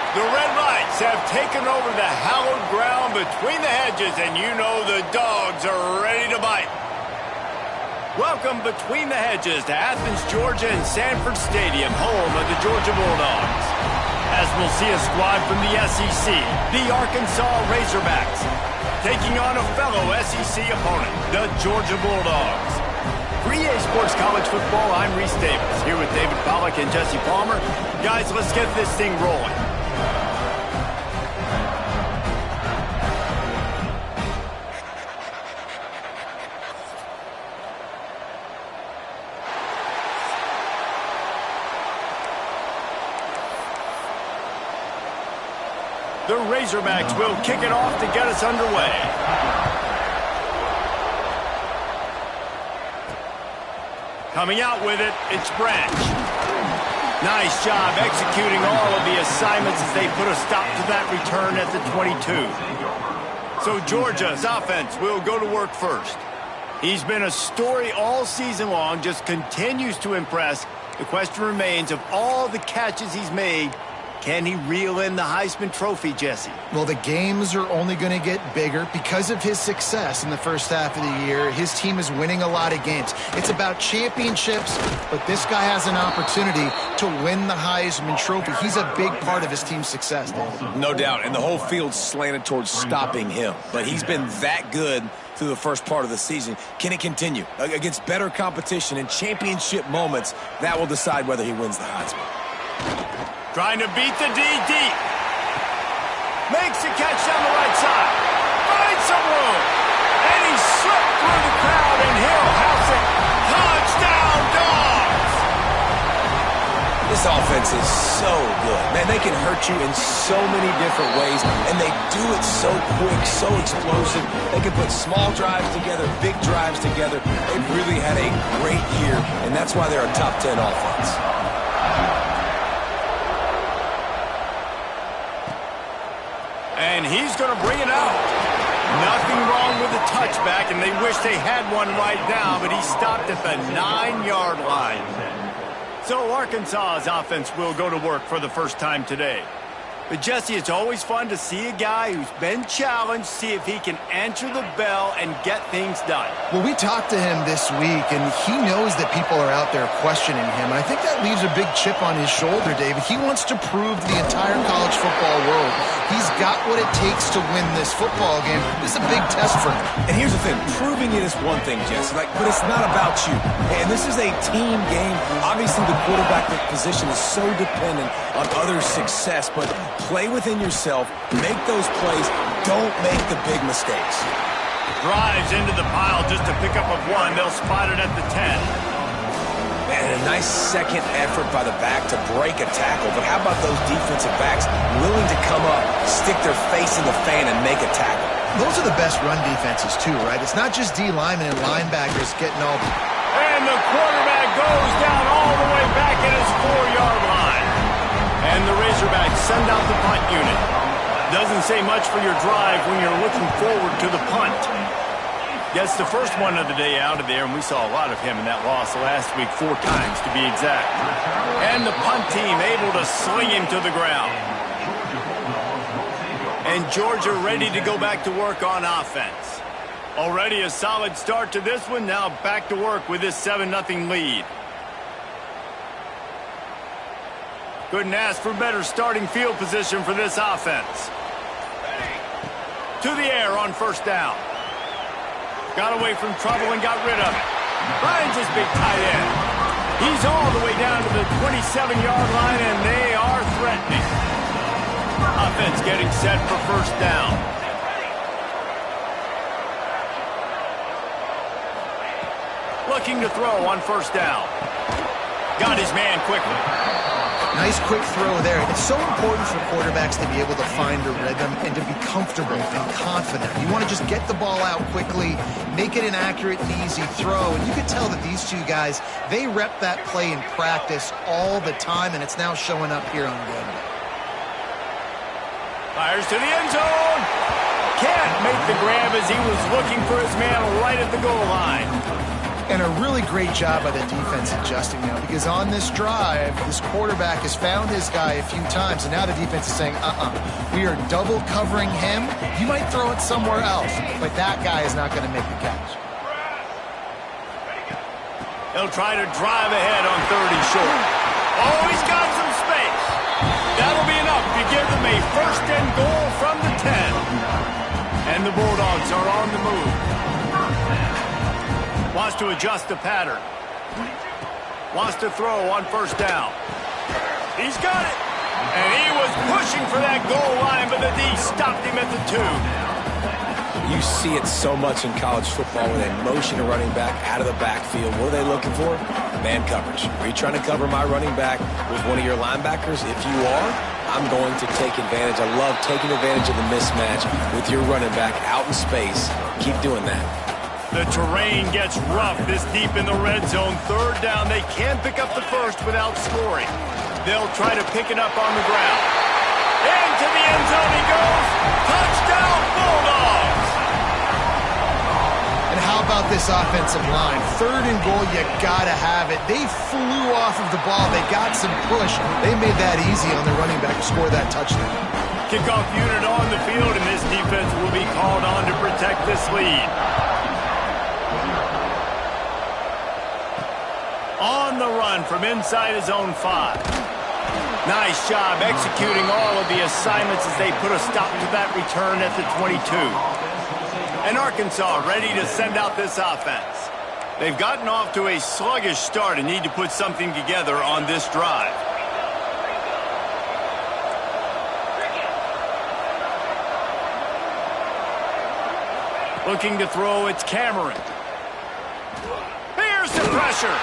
The red lights have taken over the hallowed ground between the hedges, and you know the dogs are ready to bite. Welcome between the hedges to Athens, Georgia and Sanford Stadium, home of the Georgia Bulldogs. As we'll see a squad from the SEC, the Arkansas Razorbacks, taking on a fellow SEC opponent, the Georgia Bulldogs. For EA Sports College Football, I'm Reese Davis, here with David Pollack and Jesse Palmer. Guys, let's get this thing rolling. The Razorbacks will kick it off to get us underway. Coming out with it, it's Branch. Nice job executing all of the assignments as they put a stop to that return at the 22. So Georgia's offense will go to work first. He's been a story all season long, just continues to impress. The question remains, of all the catches he's made, can he reel in the Heisman Trophy, Jesse? Well, the games are only going to get bigger because of his success in the first half of the year. His team is winning a lot of games. It's about championships, but this guy has an opportunity to win the Heisman Trophy. He's a big part of his team's success, David. No doubt, and the whole field's slanted towards stopping him. But he's been that good through the first part of the season. Can it continue? Against better competition and championship moments, that will decide whether he wins the Heisman. Trying to beat the D deep. Makes the catch down the right side. Finds some room. And he slipped through the crowd, and he'll house it. Touchdown, Dogs! This offense is so good. Man, they can hurt you in so many different ways, and they do it so quick, so explosive. They can put small drives together, big drives together. They've really had a great year, and that's why they're a top 10 offense. And he's going to bring it out. Nothing wrong with the touchback, and they wish they had one right now, but he stopped at the 9-yard line. So Arkansas's offense will go to work for the first time today. But, Jesse, it's always fun to see a guy who's been challenged, see if he can answer the bell and get things done. Well, we talked to him this week, and he knows that people are out there questioning him. And I think that leaves a big chip on his shoulder, David. He wants to prove to the entire college football world he's got what it takes to win this football game. This is a big test for him. And here's the thing. Proving it is one thing, Jesse, but it's not about you. And this is a team game. Obviously, the quarterback position is so dependent on others' success, but play within yourself, make those plays, don't make the big mistakes. Drives into the pile just to pick up a one. They'll spot it at the 10. And a nice second effort by the back to break a tackle. But how about those defensive backs willing to come up, stick their face in the fan, and make a tackle? Those are the best run defenses, too, right? It's not just D linemen and linebackers getting all... And the quarterback goes down all the way back at his 4-yard line. And the Razorbacks send out the punt unit. Doesn't say much for your drive when you're looking forward to the punt. Gets the first one of the day out of there, and we saw a lot of him in that loss last week, 4 times to be exact. And the punt team able to sling him to the ground. And Georgia ready to go back to work on offense. Already a solid start to this one, now back to work with this 7-0 lead. Couldn't ask for better starting field position for this offense. To the air on first down. Got away from trouble and got rid of it. Finds his big tight end. He's all the way down to the 27-yard line, and they are threatening. Offense getting set for first down. Looking to throw on first down. Got his man quickly. Nice quick throw there. It's so important for quarterbacks to be able to find a rhythm and to be comfortable and confident. You want to just get the ball out quickly, make it an accurate and easy throw. And you could tell that these two guys, they rep that play in practice all the time, and it's now showing up here on game. Fires to the end zone. Can't make the grab as he was looking for his man right at the goal line. And a really great job by the defense adjusting now, because on this drive, this quarterback has found his guy a few times, and now the defense is saying, we are double covering him. You might throw it somewhere else, but that guy is not going to make the catch. He'll try to drive ahead on 3rd and short. Oh, he's got some space. That'll be enough to give them a 1st and goal from the 10. And the Bulldogs are on the move. Wants to adjust the pattern. Wants to throw on 1st down. He's got it. And he was pushing for that goal line, but the D stopped him at the 2. You see it so much in college football where they motion a running back out of the backfield. What are they looking for? Man coverage. Are you trying to cover my running back with one of your linebackers? If you are, I'm going to take advantage. I love taking advantage of the mismatch with your running back out in space. Keep doing that. The terrain gets rough this deep in the red zone. 3rd down. They can't pick up the 1st without scoring. They'll try to pick it up on the ground. Into the end zone he goes. Touchdown, Bulldogs! And how about this offensive line? 3rd and goal, you gotta have it. They flew off of the ball. They got some push. They made that easy on the running back to score that touchdown. Kickoff unit on the field, and this defense will be called on to protect this lead. On the run from inside his own 5. Nice job executing all of the assignments as they put a stop to that return at the 22. And Arkansas ready to send out this offense. They've gotten off to a sluggish start and need to put something together on this drive. Looking to throw, it's Cameron. Here's the pressure.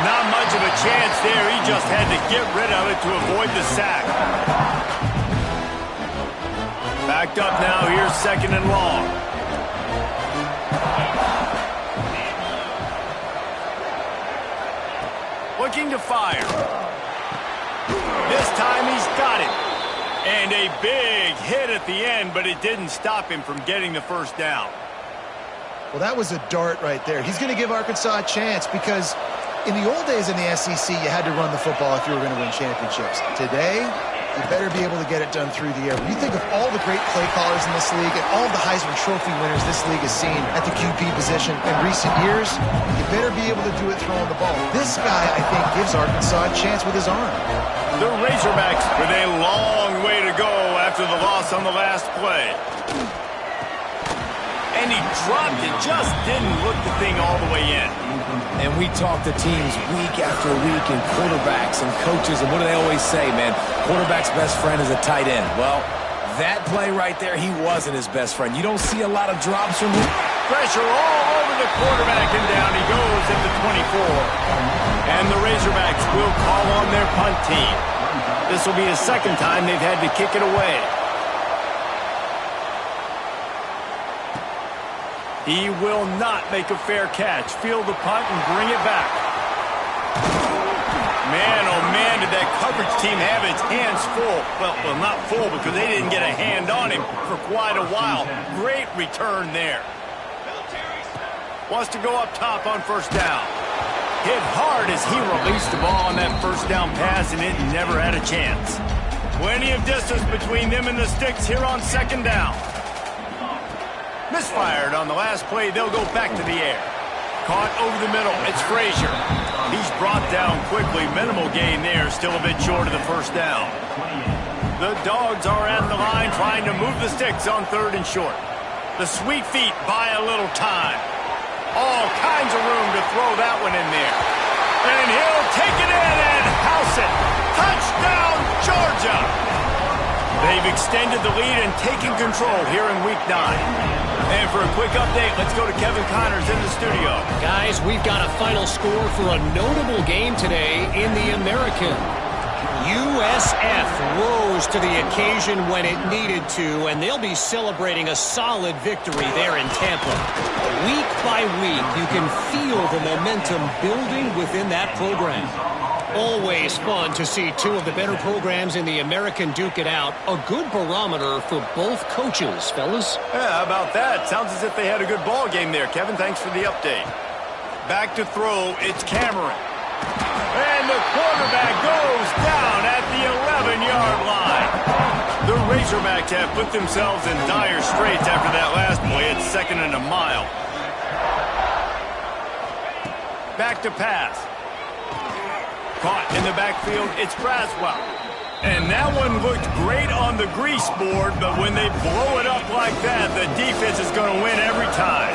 Not much of a chance there. He just had to get rid of it to avoid the sack. Backed up now. Here's 2nd and long. Looking to fire. This time he's got it. And a big hit at the end, but it didn't stop him from getting the 1st down. Well, that was a dart right there. He's going to give Arkansas a chance because in the old days in the SEC, you had to run the football if you were going to win championships. Today, you better be able to get it done through the air. When you think of all the great play callers in this league and all the Heisman Trophy winners this league has seen at the QB position in recent years, you better be able to do it throwing the ball. This guy, I think, gives Arkansas a chance with his arm. The Razorbacks with a long way to go after the loss on the last play. And he dropped it, just didn't look the thing all the way in. And we talk to teams week after week and quarterbacks and coaches, and what do they always say, man? Quarterback's best friend is a tight end. Well, that play right there, he wasn't his best friend. You don't see a lot of drops from him. Pressure all over the quarterback, and down he goes at the 24. And the Razorbacks will call on their punt team. This will be the 2nd time they've had to kick it away. He will not make a fair catch. Field the punt and bring it back. Man, oh man, did that coverage team have its hands full. Well, not full because they didn't get a hand on him for quite a while. Great return there. Wants to go up top on 1st down. Hit hard as he released the ball on that 1st down pass, and it never had a chance. Plenty of distance between them and the sticks here on 2nd down. Misfired on the last play. They'll go back to the air. Caught over the middle. It's Frazier. He's brought down quickly. Minimal gain there. Still a bit short of the 1st down. The Dogs are at the line trying to move the sticks on 3rd and short. The Sweet Feet buy a little time. All kinds of room to throw that one in there. And he'll take it in and house it. Touchdown, Georgia! They've extended the lead and taken control here in Week 9. And for a quick update, let's go to Kevin Connors in the studio. Guys, we've got a final score for a notable game today in the American. USF rose to the occasion when it needed to, and they'll be celebrating a solid victory there in Tampa. Week by week, you can feel the momentum building within that program. Always fun to see two of the better programs in the American duke it out. A good barometer for both coaches, fellas. Yeah, how about that? Sounds as if they had a good ball game there. Kevin, thanks for the update. Back to throw, it's Cameron. And the quarterback goes down at the 11-yard line. The Razorbacks have put themselves in dire straits after that last play. It's 2nd and a mile. Back to pass. Caught in the backfield, it's Braswell. And that one looked great on the grease board, but when they blow it up like that, the defense is going to win every time.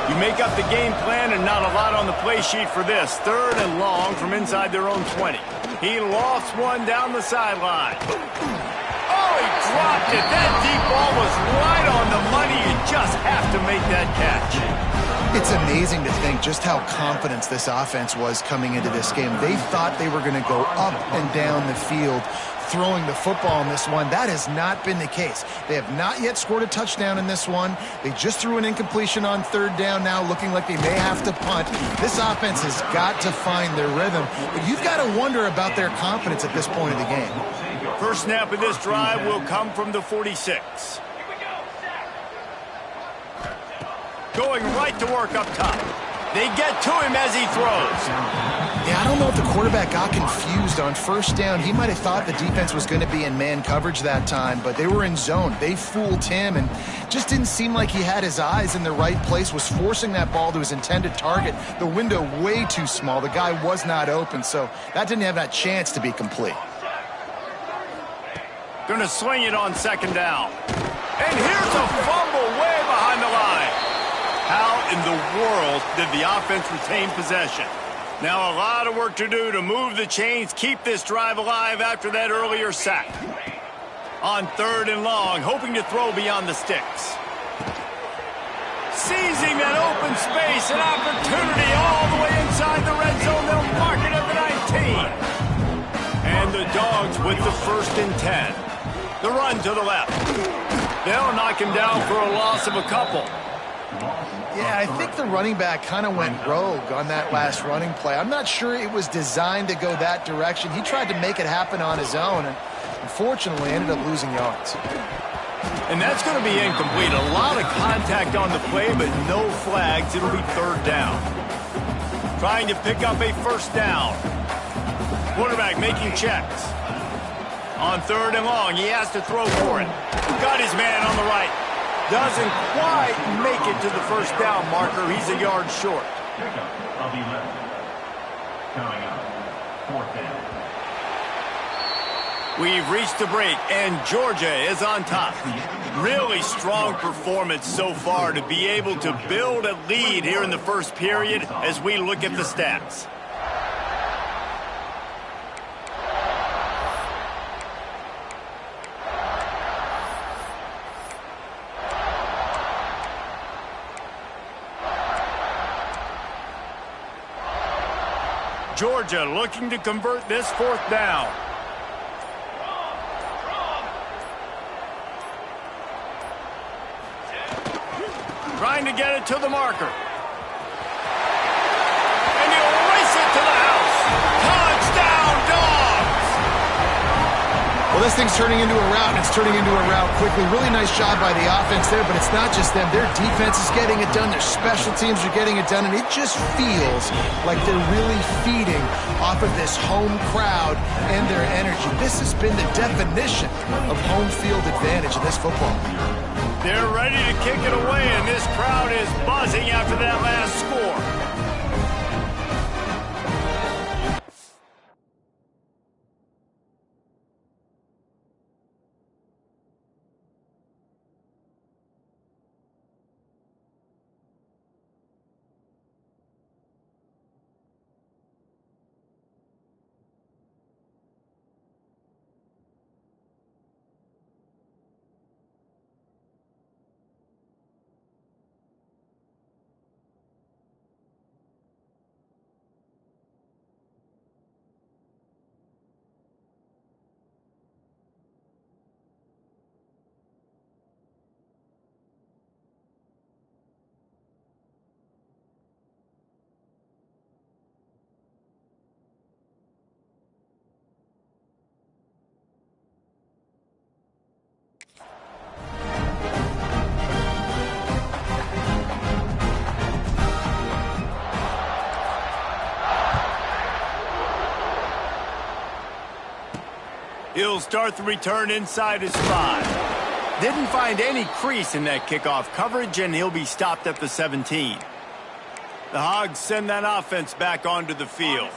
You make up the game plan and not a lot on the play sheet for this. 3rd and long from inside their own 20. He lofts one down the sideline. Oh, he dropped it. That deep ball was right on the money. You just have to make that catch. It's amazing to think just how confident this offense was coming into this game. They thought they were going to go up and down the field throwing the football in this one. That has not been the case. They have not yet scored a touchdown in this one. They just threw an incompletion on 3rd down now, looking like they may have to punt. This offense has got to find their rhythm, but you've got to wonder about their confidence at this point of the game. First snap of this drive will come from the 46. Going right to work up top. They get to him as he throws. Yeah, I don't know if the quarterback got confused on 1st down. He might have thought the defense was going to be in man coverage that time, but they were in zone. They fooled him and just didn't seem like he had his eyes in the right place, was forcing that ball to his intended target. The window way too small. The guy was not open, so that didn't have that chance to be complete. Going to swing it on 2nd down. And here's a fumble way behind the line. How in the world did the offense retain possession? Now a lot of work to do to move the chains, keep this drive alive after that earlier sack. On 3rd and long, hoping to throw beyond the sticks. Seizing that open space, an opportunity all the way inside the red zone. They'll mark it at the 19. And the Dogs with the 1st and 10. The run to the left. They'll knock him down for a loss of a couple. Yeah, I think the running back kind of went rogue on that last running play. I'm not sure it was designed to go that direction. He tried to make it happen on his own and unfortunately ended up losing yards. And that's going to be incomplete. A lot of contact on the play, but no flags. It'll be 3rd down. Trying to pick up a 1st down. Quarterback making checks. On 3rd and long, he has to throw for it. Got his man on the right. Doesn't quite make it to the 1st down marker. He's a yard short. Of 11. Coming up, 4th down. We've reached the break, and Georgia is on top. Really strong performance so far to be able to build a lead here in the 1st period as we look at the stats. Georgia looking to convert this 4th down. Trying to get it to the marker. And he'll race it to the house. Touchdown, Dogs! Well, this thing's turning into a rout, and it's turning into a rout quickly. Really nice job by the offense there, but it's not just them. Their defense is getting it done. Their special teams are getting it done, and it just feels like they're really feeding off of this home crowd and their energy. This has been the definition of home field advantage in this football. They're ready to kick it away, and this crowd is buzzing after that last score. He'll start the return inside his 5. Didn't find any crease in that kickoff coverage, and he'll be stopped at the 17. The Hogs send that offense back onto the field.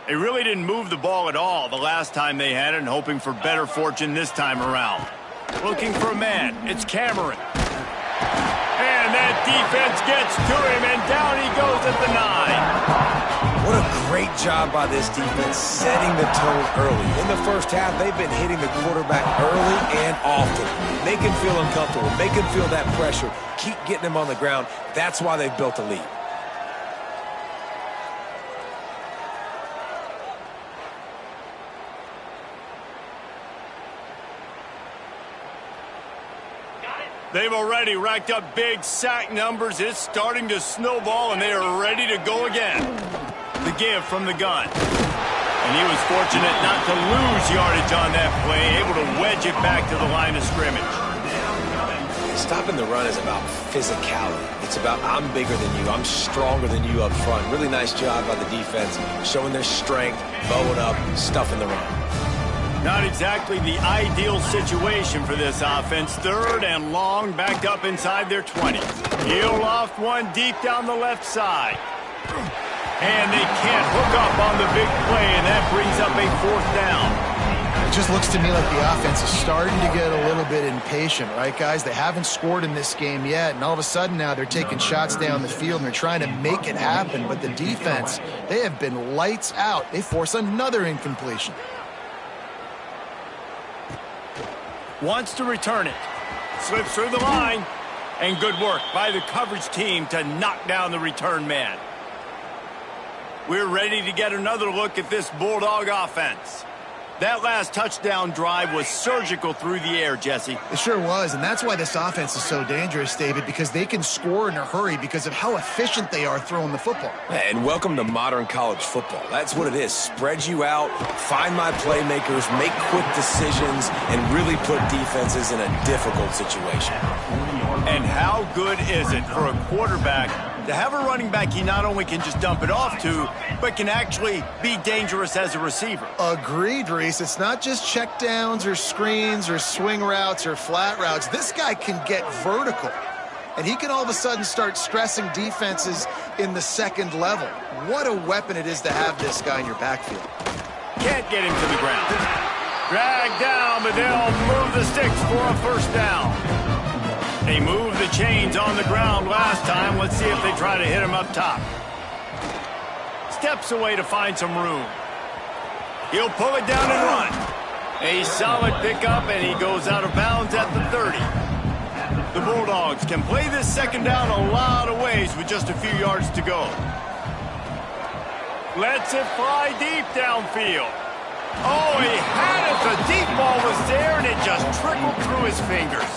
They really didn't move the ball at all the last time they had it, and hoping for better fortune this time around. Looking for a man. It's Cameron. And that defense gets to him, and down he goes at the 9. What a great job by this defense setting the tone early. In the first half, they've been hitting the quarterback early and often. Make him feel uncomfortable. Make him feel that pressure. Keep getting him on the ground. That's why they've built a lead. They've already racked up big sack numbers. It's starting to snowball, and they are ready to go again. The give from the gun. And he was fortunate not to lose yardage on that play, able to wedge it back to the line of scrimmage. Stopping the run is about physicality. It's about I'm bigger than you, I'm stronger than you up front. Really nice job by the defense, showing their strength, bowing up, stuffing the run. Not exactly the ideal situation for this offense. 3rd and long, backed up inside their 20. He'll loft one deep down the left side. And they can't hook up on the big play, and that brings up a 4th down. It just looks to me like the offense is starting to get a little bit impatient, right, guys? They haven't scored in this game yet, and all of a sudden now they're taking shots down the field, and they're trying to make it happen. But the defense, they have been lights out. They force another incompletion. Wants to return it. Slips through the line. And good work by the coverage team to knock down the return man. We're ready to get another look at this Bulldog offense. That last touchdown drive was surgical through the air, Jesse. It sure was, and that's why this offense is so dangerous, David, because they can score in a hurry because of how efficient they are throwing the football. And welcome to modern college football. That's what it is. Spread you out, find my playmakers, make quick decisions, and really put defenses in a difficult situation. And how good is it for a quarterback to have a running back he not only can just dump it off to, but can actually be dangerous as a receiver? Agreed, Reese. It's not just check downs or screens or swing routes or flat routes. This guy can get vertical, and he can all of a sudden start stressing defenses in the second level. What a weapon it is to have this guy in your backfield. Can't get him to the ground. Dragged down, but they'll move the sticks for a 1st down. They moved the chains on the ground last time. Let's see if they try to hit him up top. Steps away to find some room. He'll pull it down and run. A solid pickup, and he goes out of bounds at the 30. The Bulldogs can play this 2nd down a lot of ways with just a few yards to go. Lets it fly deep downfield. Oh, he had it. The deep ball was there, and it just trickled through his fingers.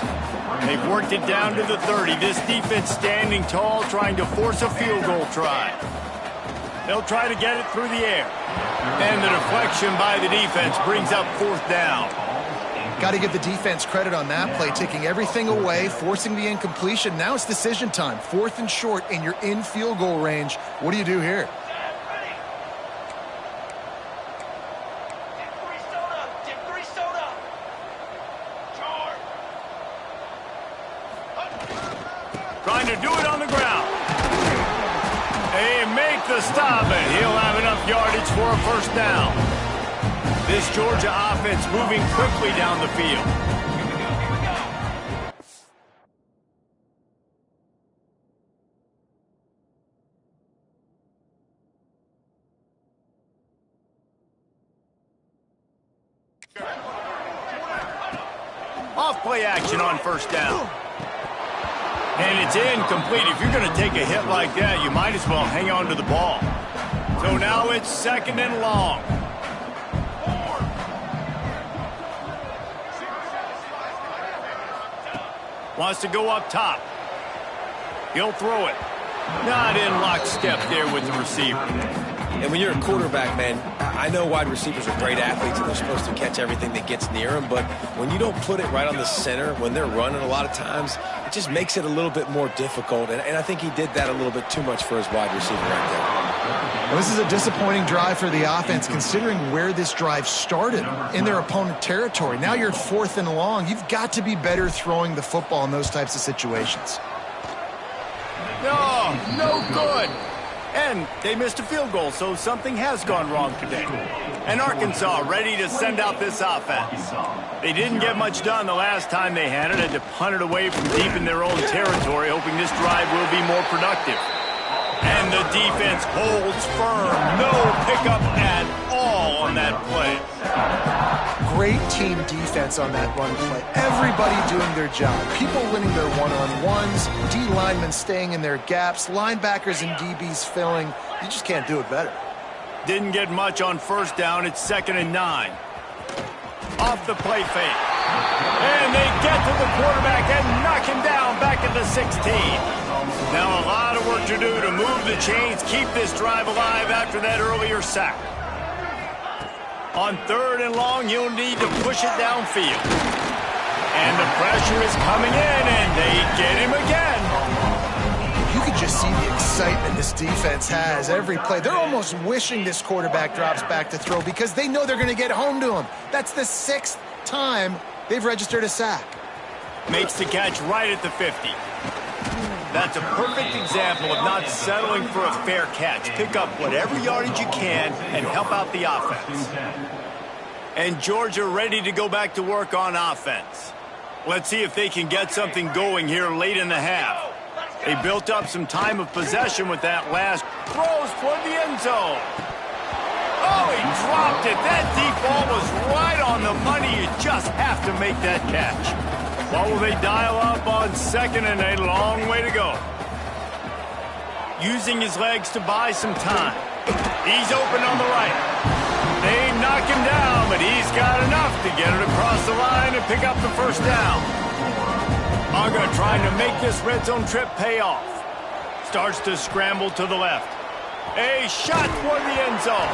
They've worked it down to the 30. This defense standing tall, trying to force a field goal try. They'll try to get it through the air. And the deflection by the defense brings up 4th down. Got to give the defense credit on that play, taking everything away, forcing the incompletion. Now it's decision time. 4th and short, and you're in field goal range. What do you do here? Trying to do it on the ground. They make the stop, and he'll have enough yardage for a 1st down. This Georgia offense moving quickly down the field. Off play action on 1st down. And it's incomplete. If you're going to take a hit like that, you might as well hang on to the ball. So now it's 2nd and long. Wants to go up top. He'll throw it. Not in lockstep there with the receiver. And when you're a quarterback, man, I know wide receivers are great athletes and they're supposed to catch everything that gets near them, but when you don't put it right on the center, when they're running a lot of times, just makes it a little bit more difficult, and I think he did that a little bit too much for his wide receiver right there. Well, this is a disappointing drive for the offense considering where this drive started in their opponent territory. Now you're at 4th and long. You've got to be better throwing the football in those types of situations. No good. And they missed a field goal, so something has gone wrong today. And Arkansas ready to send out this offense. They didn't get much done the last time they had it. Had to punt it away from deep in their own territory, hoping this drive will be more productive. And the defense holds firm. No pickup at all on that play. Great team defense on that run play. Everybody doing their job. People winning their one-on-ones, D linemen staying in their gaps, linebackers and DBs filling. You just can't do it better. Didn't get much on first down. It's 2nd and 9. Off the play fake. And they get to the quarterback and knock him down back at the 16. Now a lot of work to do to move the chains, keep this drive alive after that earlier sack. On 3rd and long, you'll need to push it downfield. And the pressure is coming in, and they get him again. You could just see the excitement this defense has every play. They're almost wishing this quarterback drops back to throw because they know they're going to get home to him. That's the 6th time they've registered a sack. Makes the catch right at the 50. That's a perfect example of not settling for a fair catch. Pick up whatever yardage you can and help out the offense. And Georgia ready to go back to work on offense. Let's see if they can get something going here late in the half. They built up some time of possession with that last throws toward the end zone. Oh, he dropped it. That deep ball was right on the money. You just have to make that catch. What will they dial up on 2nd and a long way to go? Using his legs to buy some time. He's open on the right. They knock him down, but he's got enough to get it across the line and pick up the first down. Uga trying to make this red zone trip pay off. Starts to scramble to the left. A shot toward the end zone.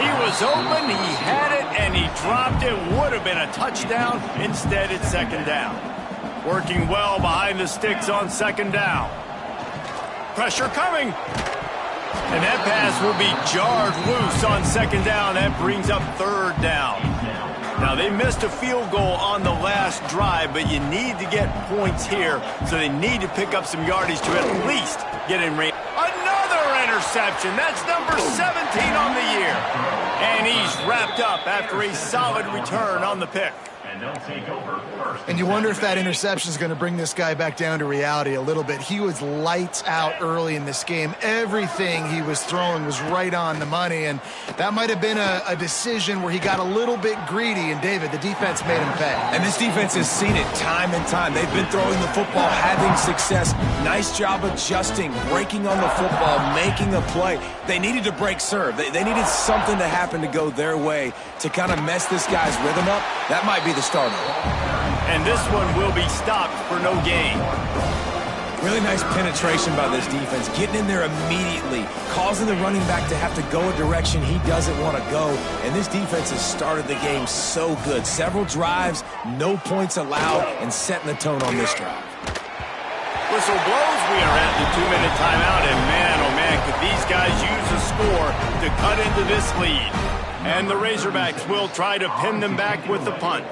He was open, he had it, and he dropped it. Would have been a touchdown. Instead, it's 2nd down. Working well behind the sticks on 2nd down. Pressure coming. And that pass will be jarred loose on 2nd down. That brings up 3rd down. Now, they missed a field goal on the last drive, but you need to get points here, so they need to pick up some yardage to at least get in range. Another interception. That's number 17 on the year. And he's wrapped up after a solid return on the pick. And you wonder if that interception is going to bring this guy back down to reality a little bit. He was lights out early in this game. Everything he was throwing was right on the money, and that might have been a decision where he got a little bit greedy, and David, the defense made him pay. And this defense has seen it time and time. They've been throwing the football, having success. Nice job adjusting, breaking on the football, making a play. They needed to break serve. They needed something to happen to go their way to kind of mess this guy's rhythm up. That might be the starter. And this one will be stopped for no gain. Really nice penetration by this defense, getting in there immediately, causing the running back to have to go a direction he doesn't want to go. And this defense has started the game so good. Several drives, no points allowed, and setting the tone on this drive. Whistle blows. We are at the 2-minute timeout, and man, oh man, could these guys use a score to cut into this lead. And the Razorbacks will try to pin them back with the punt.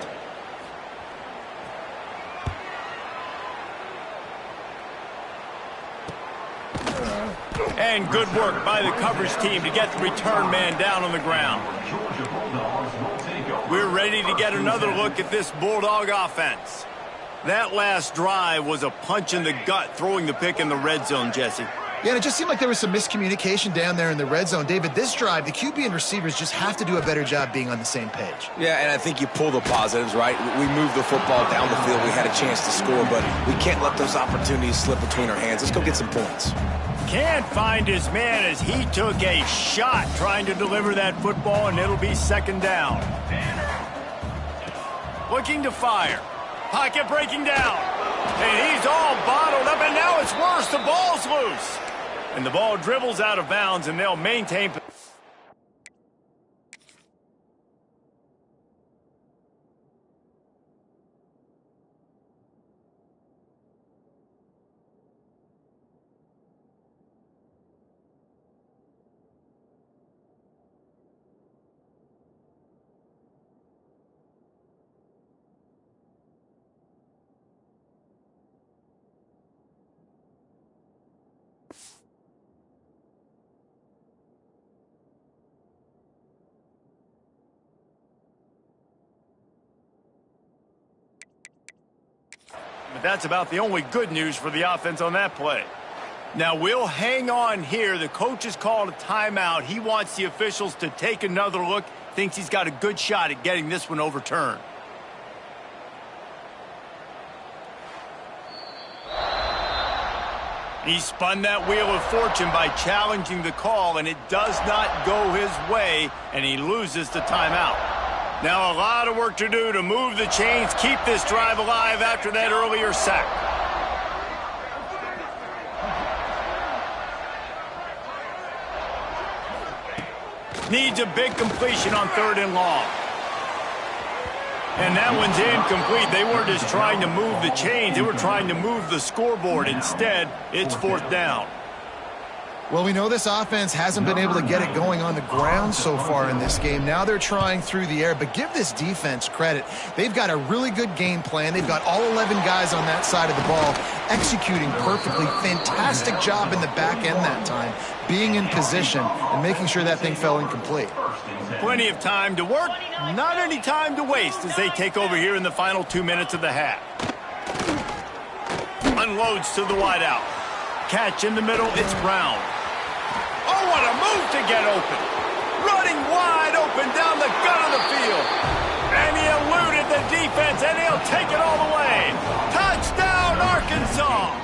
And good work by the coverage team to get the return man down on the ground. We're ready to get another look at this Bulldog offense. That last drive was a punch in the gut, throwing the pick in the red zone, Jesse. Yeah, and it just seemed like there was some miscommunication down there in the red zone. David, this drive, the QB and receivers just have to do a better job being on the same page. Yeah, and I think you pull the positives, right? We moved the football down the field. We had a chance to score, but we can't let those opportunities slip between our hands. Let's go get some points. Can't find his man as he took a shot trying to deliver that football, and it'll be 2nd down. Looking to fire. Pocket breaking down. And he's all bottled up, and now it's worse. The ball's loose. And the ball dribbles out of bounds, and they'll maintain. but that's about the only good news for the offense on that play. Now, we'll hang on here. The coach has called a timeout. He wants the officials to take another look. Thinks he's got a good shot at getting this one overturned. He spun that wheel of fortune by challenging the call, and it does not go his way, and he loses the timeout. Now a lot of work to do to move the chains, keep this drive alive after that earlier sack. Needs a big completion on 3rd and long. And that one's incomplete. They weren't just trying to move the chains. They were trying to move the scoreboard. Instead, it's 4th down. Well, we know this offense hasn't been able to get it going on the ground so far in this game. Now they're trying through the air, but give this defense credit. They've got a really good game plan. They've got all 11 guys on that side of the ball executing perfectly. Fantastic job in the back end that time, being in position and making sure that thing fell incomplete. Plenty of time to work, not any time to waste as they take over here in the final 2 minutes of the half. Unloads to the wideout. Catch in the middle, it's Brown. Oh, what a move to get open. Running wide open down the gut of the field. And he eluded the defense, and he'll take it all the way. Touchdown, Arkansas.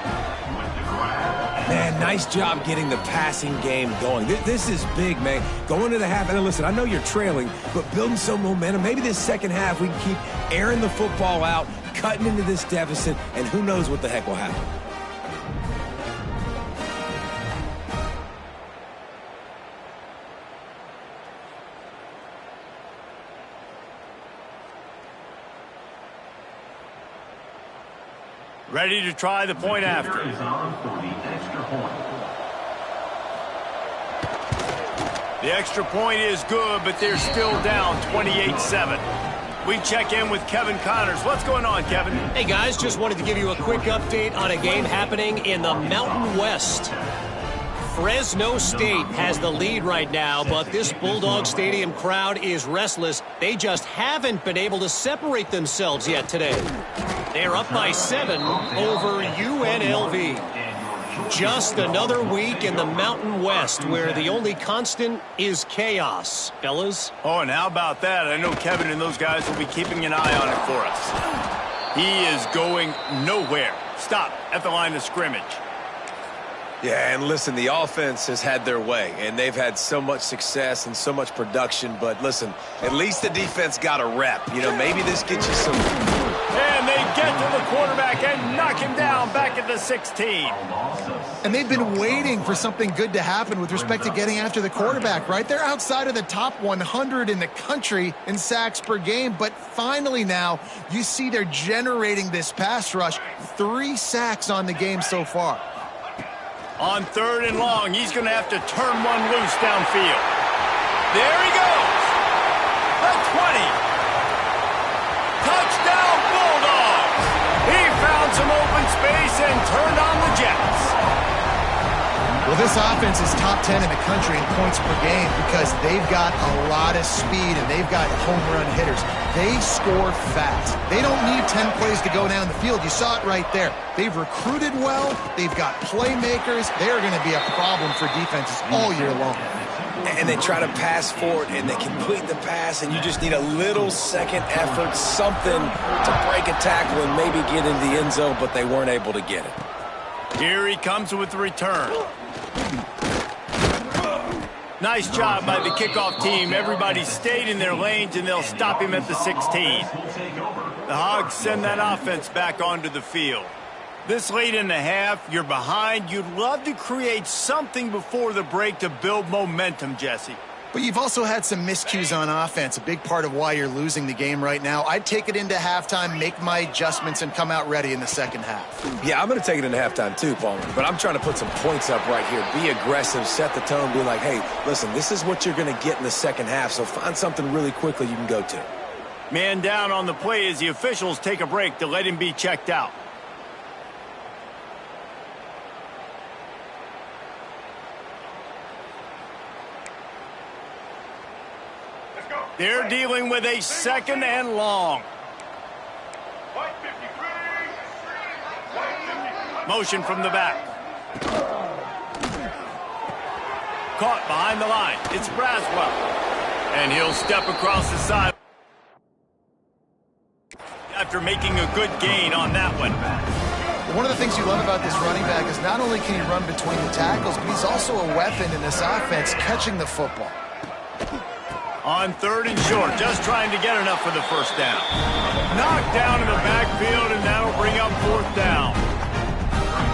Man, nice job getting the passing game going. This is big, man. Going to the half, and listen, I know you're trailing, but building some momentum. Maybe this second half we can keep airing the football out, cutting into this deficit, and who knows what the heck will happen. Ready to try the point after. The extra point is good, but they're still down 28-7. We check in with Kevin Connors. What's going on, Kevin? Hey, guys, just wanted to give you a quick update on a game happening in the Mountain West. Fresno State has the lead right now, but this Bulldog Stadium crowd is restless. They just haven't been able to separate themselves yet today. They're up by 7 over UNLV. Just another week in the Mountain West where the only constant is chaos, fellas. Oh, and how about that? I know Kevin and those guys will be keeping an eye on it for us. He is going nowhere. Stop at the line of scrimmage. Yeah, and listen, the offense has had their way, and they've had so much success and so much production. But listen, at least the defense got a rep. You know, maybe this gets you some... And they get to the quarterback and knock him down back at the 16. And they've been waiting for something good to happen with respect to getting after the quarterback, right? They're outside of the top 100 in the country in sacks per game, but finally now you see they're generating this pass rush. 3 sacks on the game so far. On 3rd and long, he's going to have to turn one loose downfield. There he goes. The 20. Touchdown, Bulldogs. He found some open space and turned on the Jets. Well, this offense is top 10 in the country in points per game because they've got a lot of speed and they've got home run hitters. They score fast. They don't need 10 plays to go down the field. You saw it right there. They've recruited well. They've got playmakers. They're going to be a problem for defenses all year long. And they try to pass forward, and they complete the pass, and you just need a little second effort, something to break a tackle and maybe get into the end zone, but they weren't able to get it. Here he comes with the return. Nice job by the kickoff team. Everybody stayed in their lanes, and they'll stop him at the 16. The Hogs send that offense back onto the field. This late in the half, you're behind. You'd love to create something before the break to build momentum, Jesse. But you've also had some miscues on offense, a big part of why you're losing the game right now. I'd take it into halftime, make my adjustments, and come out ready in the second half. Yeah, I'm going to take it into halftime too, Palmer. But I'm trying to put some points up right here. Be aggressive, set the tone, be like, hey, listen, this is what you're going to get in the second half, so find something really quickly you can go to. Man down on the play as the officials take a break to let him be checked out. They're dealing with a 2nd and long. Motion from the back. Caught behind the line. It's Braswell. And he'll step across the side after making a good gain on that one. One of the things you love about this running back is not only can he run between the tackles, but he's also a weapon in this offense catching the football. On 3rd and short, just trying to get enough for the first down. Knocked down in the backfield, and that'll bring up 4th down.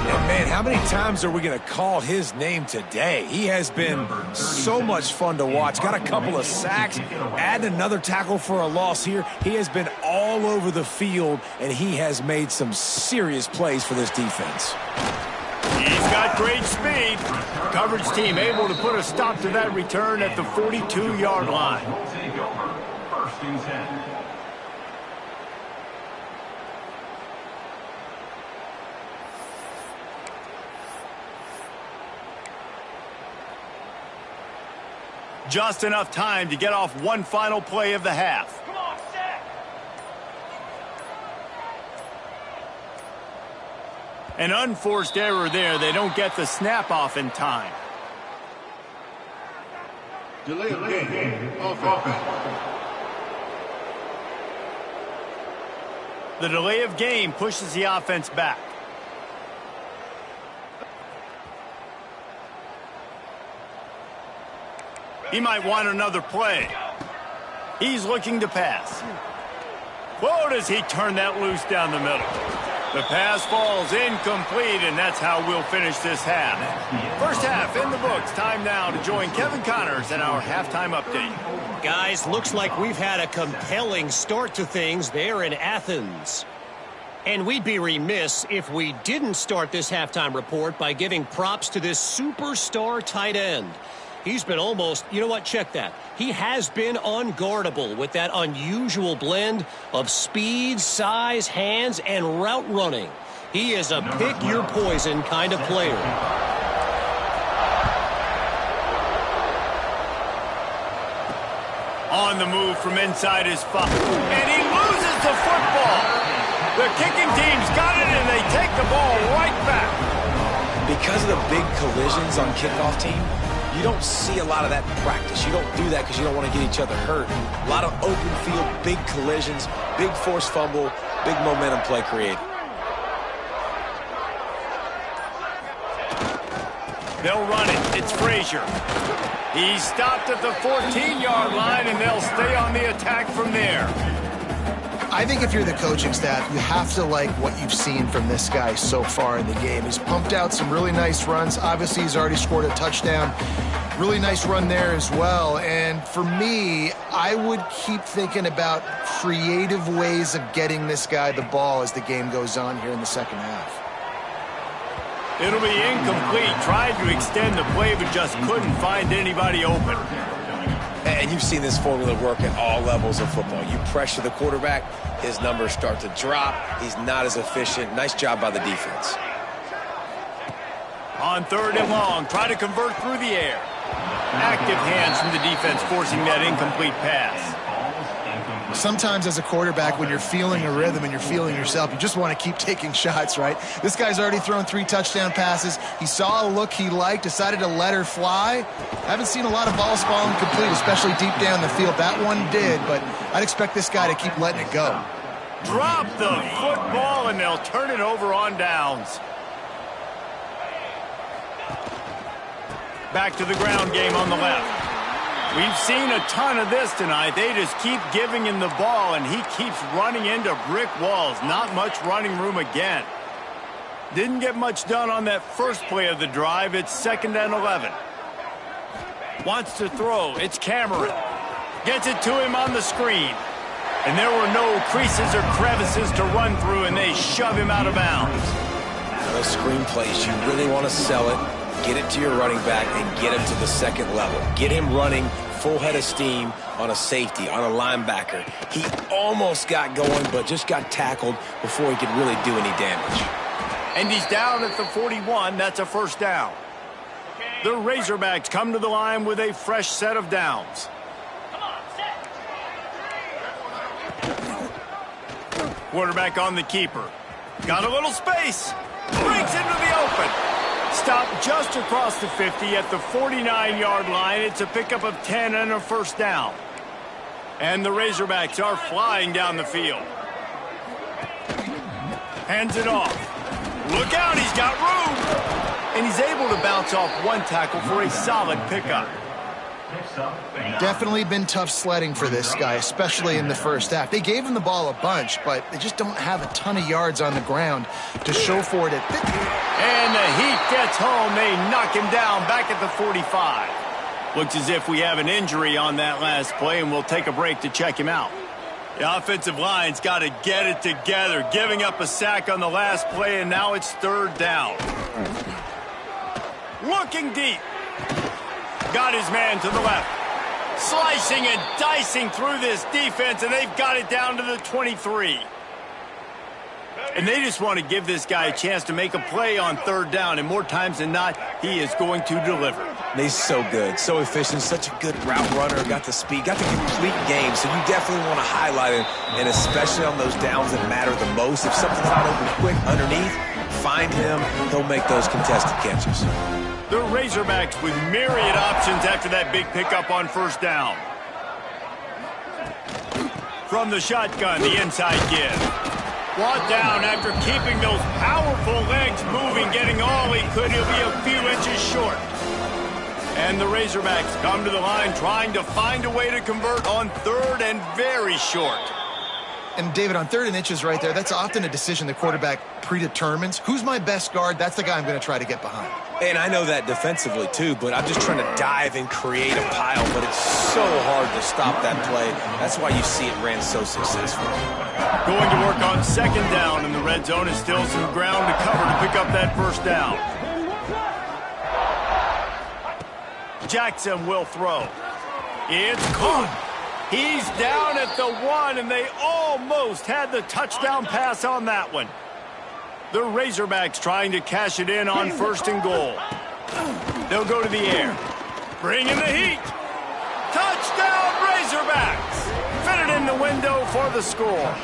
And man, how many times are we going to call his name today? He has been so much fun to watch. Got a couple of sacks, add another tackle for a loss here. He has been all over the field, and he has made some serious plays for this defense. He's got great speed. Coverage team able to put a stop to that return at the 42-yard line. Take over. 1st and 10. Just enough time to get off one final play of the half. Come on, set. An unforced error there. They don't get the snap off in time. Delay of game. Offense. The delay of game pushes the offense back. He might want another play. He's looking to pass. Whoa, does he turn that loose down the middle. The pass falls incomplete, and that's how we'll finish this half. First half in the books. Time now to join Kevin Connors in our halftime update. Guys, looks like we've had a compelling start to things there in Athens. And we'd be remiss if we didn't start this halftime report by giving props to this superstar tight end. He's been almost, you know what, check that. He has been unguardable with that unusual blend of speed, size, hands, and route running. He is a pick-your-poison kind of player. On the move from inside his 5. And he loses the football. The kicking team's got it, and they take the ball right back. Because of the big collisions on kickoff team, you don't see a lot of that in practice. You don't do that because you don't want to get each other hurt. A lot of open field, big collisions, big forced fumble, big momentum play created. They'll run it. It's Frazier. He's stopped at the 14-yard line, and they'll stay on the attack from there. I think if you're the coaching staff, you have to like what you've seen from this guy so far in the game. He's pumped out some really nice runs. Obviously, he's already scored a touchdown. Really nice run there as well. And for me, I would keep thinking about creative ways of getting this guy the ball as the game goes on here in the second half. It'll be incomplete. Tried to extend the play, but just couldn't find anybody open. And you've seen this formula work at all levels of football. You pressure the quarterback, his numbers start to drop. He's not as efficient. Nice job by the defense. On 3rd and long, try to convert through the air. Active hands from the defense forcing that incomplete pass. Sometimes as a quarterback, when you're feeling a rhythm and you're feeling yourself, you just want to keep taking shots, right? This guy's already thrown 3 touchdown passes. He saw a look he liked, decided to let her fly. I haven't seen a lot of balls falling complete, especially deep down the field. That one did, but I'd expect this guy to keep letting it go. Drop the football, and they'll turn it over on downs. Back to the ground game on the left. We've seen a ton of this tonight. They just keep giving him the ball, and he keeps running into brick walls. Not much running room again. Didn't get much done on that first play of the drive. It's 2nd and 11. Wants to throw. It's Cameron. Gets it to him on the screen. And there were no creases or crevices to run through, and they shove him out of bounds. Those screen plays, you really want to sell it. Get it to your running back and get him to the second level. Get him running full head of steam on a safety, on a linebacker. He almost got going, but just got tackled before he could really do any damage. And he's down at the 41. That's a first down. The Razorbacks come to the line with a fresh set of downs. Quarterback on the keeper. Got a little space. Breaks into the open. Stop just across the 50 at the 49-yard line. It's a pickup of 10 and a first down. And the Razorbacks are flying down the field. Hands it off. Look out, he's got room. And he's able to bounce off one tackle for a solid pickup. Definitely been tough sledding for this guy, especially in the first half. They gave him the ball a bunch, but they just don't have a ton of yards on the ground to show for it. And the Heat gets home. They knock him down back at the 45. Looks as if we have an injury on that last play, and we'll take a break to check him out. The offensive line's got to get it together, giving up a sack on the last play, and now it's third down. Looking deep. Got his man to the left. Slicing and dicing through this defense, and they've got it down to the 23. And they just want to give this guy a chance to make a play on third down, and more times than not, he is going to deliver. And he's so good, so efficient, such a good route runner, got the speed, got the complete game, so you definitely want to highlight him, and especially on those downs that matter the most. If something's not open quick underneath, find him, he'll make those contested catches. The Razorbacks with myriad options after that big pickup on first down. From the shotgun, the inside give. Brought down after keeping those powerful legs moving, getting all he could. He'll be a few inches short. And the Razorbacks come to the line trying to find a way to convert on third and very short. And David, on third and inches right there, that's often a decision the quarterback predetermines. Who's my best guard? That's the guy I'm going to try to get behind. And I know that defensively too, but I'm just trying to dive and create a pile, but it's so hard to stop that play. That's why you see it ran so successful. Going to work on second down, and the red zone is still some ground to cover to pick up that first down. Jackson will throw. It's caught. He's down at the 1, and they almost had the touchdown pass on that one. The Razorbacks trying to cash it in on first and goal. They'll go to the air. Bring in the heat. Touchdown, Razorbacks. Fit it in the window for the score.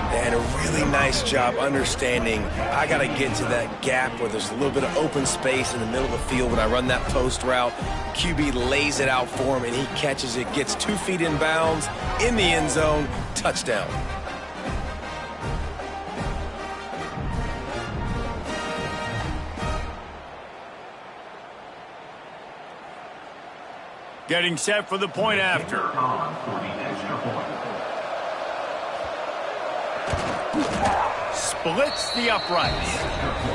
They had a really nice job understanding I got to get to that gap where there's a little bit of open space in the middle of the field when I run that post route. QB lays it out for him, and he catches it, gets 2 feet in bounds, in the end zone, touchdown. Getting set for the point after. Splits the uprights.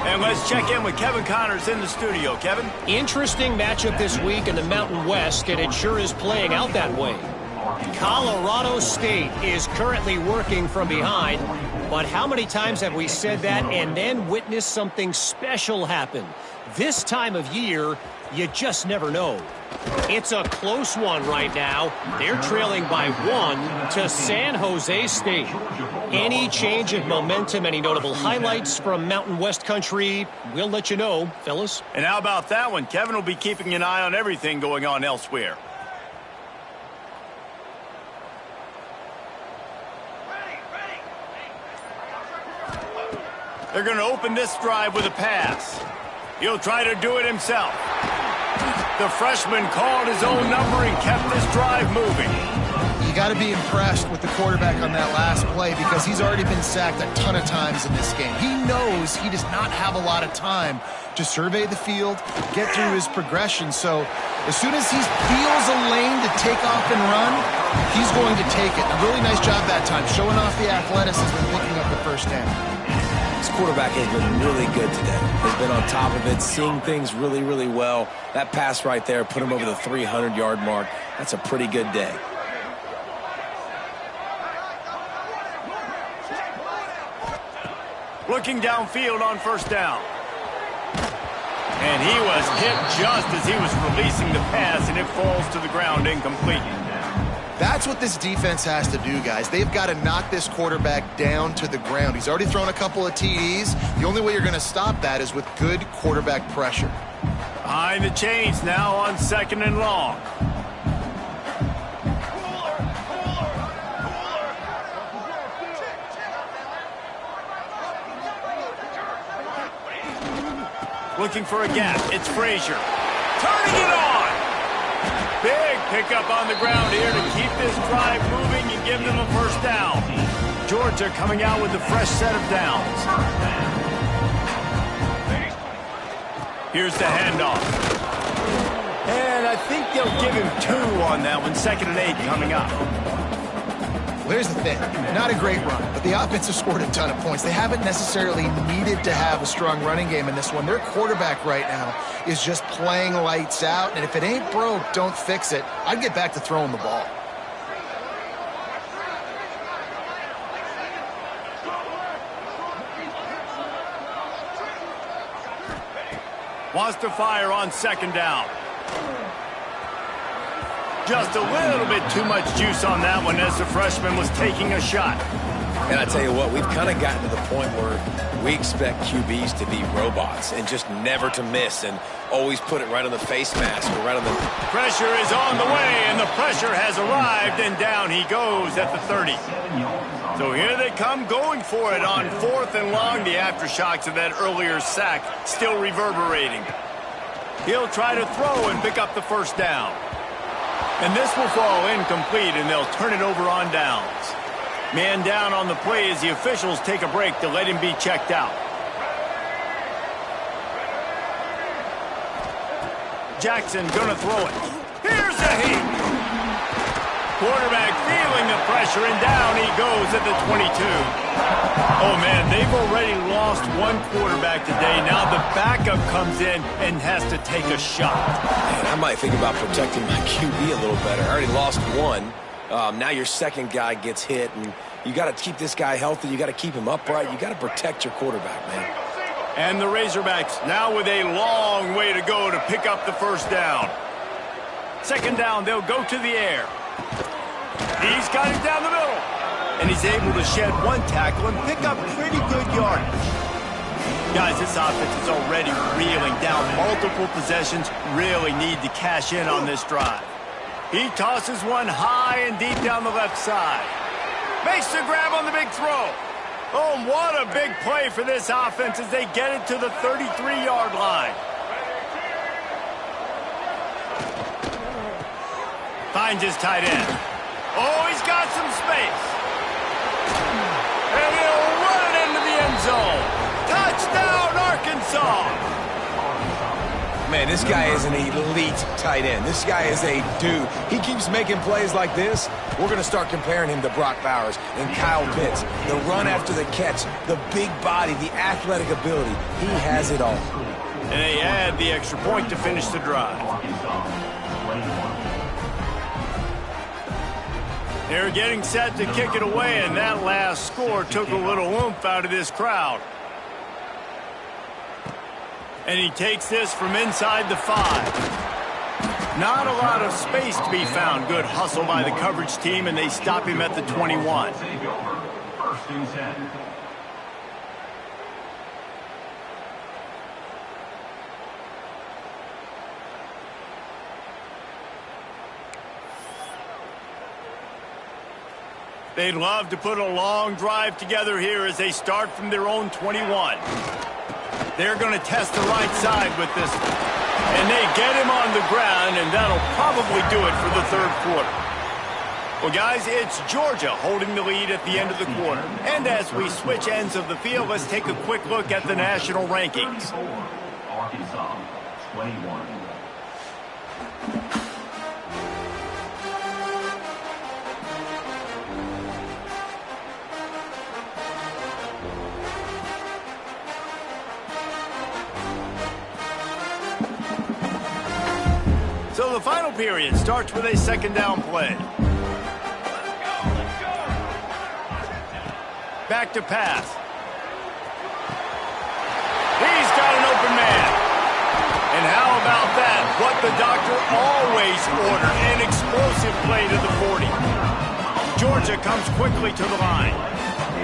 And let's check in with Kevin Connors in the studio. Kevin? Interesting matchup this week in the Mountain West, and it sure is playing out that way. Colorado State is currently working from behind, but how many times have we said that and then witnessed something special happen? This time of year, you just never know. It's a close one right now. They're trailing by 1 to San Jose State. Any change of momentum, any notable highlights from Mountain West country, we'll let you know, fellas. And how about that one? Kevin will be keeping an eye on everything going on elsewhere. They're going to open this drive with a pass. He'll try to do it himself. The freshman called his own number and kept this drive moving. You got to be impressed with the quarterback on that last play because he's already been sacked a ton of times in this game. He knows he does not have a lot of time to survey the field, get through his progression. So as soon as he feels a lane to take off and run, he's going to take it. A really nice job that time, showing off the athleticism and picking up the first down. This quarterback has been really good today. Has been on top of it, seeing things really, really well. That pass right there put him over the 300-yard mark. That's a pretty good day. Looking downfield on first down. And he was hit just as he was releasing the pass, and it falls to the ground incomplete. That's what this defense has to do, guys. They've got to knock this quarterback down to the ground. He's already thrown a couple of TDs. The only way you're going to stop that is with good quarterback pressure. Behind the chains now on second and long. Looking for a gap. It's Frazier. Turning it on. Big pickup on the ground here to keep this drive moving and give them a first down. Georgia coming out with a fresh set of downs. Here's the handoff. And I think they'll give him 2 on that one. 2nd and 8 coming up. Well, here's the thing. Not a great run, but the offense has scored a ton of points. They haven't necessarily needed to have a strong running game in this one. Their quarterback right now is just playing lights out, and if it ain't broke, don't fix it. I'd get back to throwing the ball. Wants to fire on 2nd down. Just a little bit too much juice on that one as the freshman was taking a shot. And I tell you what, we've kind of gotten to the point where we expect QBs to be robots and just never to miss and always put it right on the face mask or right on the... Pressure is on the way, and the pressure has arrived, and down he goes at the 30. So here they come going for it on 4th and long. The aftershocks of that earlier sack still reverberating. He'll try to throw and pick up the first down. And this will fall incomplete, and they'll turn it over on downs. Man down on the play as the officials take a break to let him be checked out. Jackson gonna throw it. Here's a heat. Quarterback feeling the pressure, and down he goes at the 22. Oh, man, they've already lost one quarterback today. Now the backup comes in and has to take a shot. Man, I might think about protecting my QB a little better. I already lost one. Now your second guy gets hit, and you got to keep this guy healthy. You got to keep him upright. You got to protect your quarterback, man. And the Razorbacks now with a long way to go to pick up the first down. 2nd down, they'll go to the air. He's got it down the middle. And he's able to shed one tackle and pick up pretty good yardage. Guys, this offense is already reeling down multiple possessions. Really need to cash in on this drive. He tosses one high and deep down the left side. Makes the grab on the big throw. Oh, what a big play for this offense as they get it to the 33-yard line. Finds his tight end. Oh, he's got some space. And he'll run it into the end zone. Touchdown, Arkansas. Man, this guy is an elite tight end. This guy is a dude. He keeps making plays like this. We're going to start comparing him to Brock Bowers and Kyle Pitts. The run after the catch, the big body, the athletic ability. He has it all. And they add the extra point to finish the drive. They're getting set to kick it away, and that last score took a little oomph out of this crowd. And he takes this from inside the 5. Not a lot of space to be found. Good hustle by the coverage team, and they stop him at the 21. First and 10. They'd love to put a long drive together here as they start from their own 21. They're going to test the right side with this one. And they get him on the ground, and that'll probably do it for the 3rd quarter. Well, guys, it's Georgia holding the lead at the end of the quarter. And as we switch ends of the field, let's take a quick look at the national rankings. Arkansas, 21. So the final period starts with a 2nd down play. Back to pass. He's got an open man. And how about that? What the doctor always ordered, an explosive play to the 40. Georgia comes quickly to the line.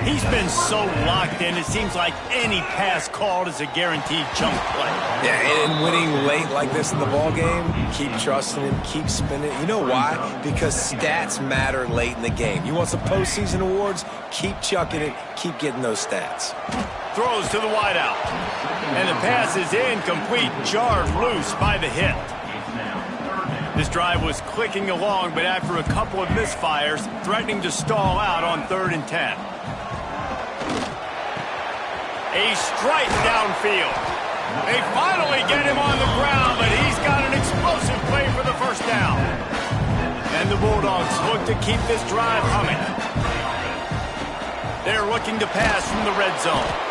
He's been so locked in, it seems like any pass called is a guaranteed jump play. Yeah, and winning late like this in the ball game, keep trusting him, keep spinning. You know why? Because stats matter late in the game. You want some postseason awards? Keep chucking it, keep getting those stats. throws to the wideout. And the pass is incomplete, jarred loose by the hit. This drive was clicking along, but after a couple of misfires, threatening to stall out on 3rd and 10. A strike downfield. They finally get him on the ground, but he's got an explosive play for the first down. And the Bulldogs look to keep this drive humming. They're looking to pass from the red zone.